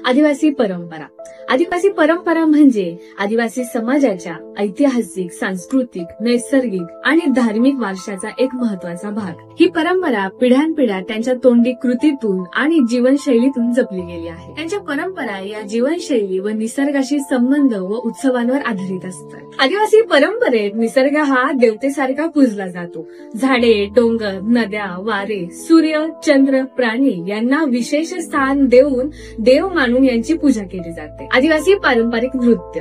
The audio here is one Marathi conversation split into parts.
आदिवासी परंपरा. आदिवासी परंपरा म्हणजे आदिवासी समाजाच्या ऐतिहासिक, सांस्कृतिक, नैसर्गिक आणि धार्मिक वारशाचा एक महत्वाचा भाग. ही परंपरा पिढ्यानपिढ्या त्यांच्या तोंडी कृतीतून आणि जीवनशैलीतून जपली गेली आहे. त्यांच्या परंपरा या जीवनशैली व निसर्गाशी संबंध व उत्सवांवर आधारित असतात. आदिवासी परंपरेत निसर्ग हा देवतेसारखा पूजला जातो. झाडे, डोंगर, नद्या, वारे, सूर्य, चंद्र, प्राणी यांना विशेष स्थान देऊन देव मानून यांची पूजा केली जाते. आदिवासी पारंपरिक नृत्य.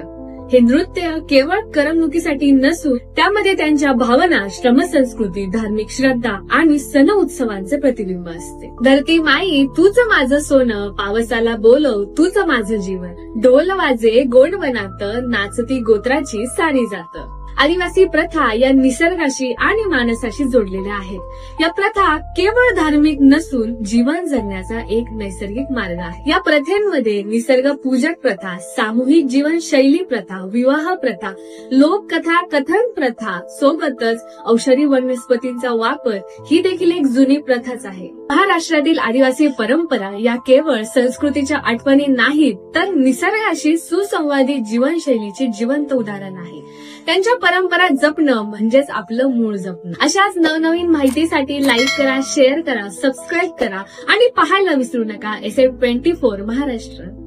हे नृत्य केवळ करमणुकीसाठी नसून त्यामध्ये त्यांच्या भावना, श्रमसंस्कृती, धार्मिक श्रद्धा आणि सण उत्सवांचे प्रतिबिंब असते. धरती माई तूच माझं सोनं, पावसाला बोलव तूच माझं जीवन, ढोल वाजे गोंड वनात, नाचती गोत्राची सारी जात. आदिवासी प्रथा या निसर्गाशी आणि माणसाशी जोडलेल्या आहेत. या प्रथा केवळ धार्मिक नसून जीवन जगण्याचा एक नैसर्गिक मार्ग आहे. या प्रथेमध्ये निसर्ग पूजक प्रथा, सामूहिक जीवनशैली प्रथा, विवाह प्रथा, लोककथा कथन प्रथा सोबतच औषधी वनस्पतींचा वापर ही देखील एक जुनी प्रथाच आहे. महाराष्ट्रातील आदिवासी परंपरा या केवळ संस्कृतीच्या आठवणी नाहीत, तर निसर्गाशी सुसंवादी जीवनशैलीचे जिवंत उदाहरण आहे. त्यांच्या परंपरा जपणं म्हणजेच आपलं मूळ जपणं. अशाच नवनवीन माहितीसाठी लाईक करा, शेअर करा, सबस्क्राईब करा आणि पाहायला विसरू नका SF24 महाराष्ट्र.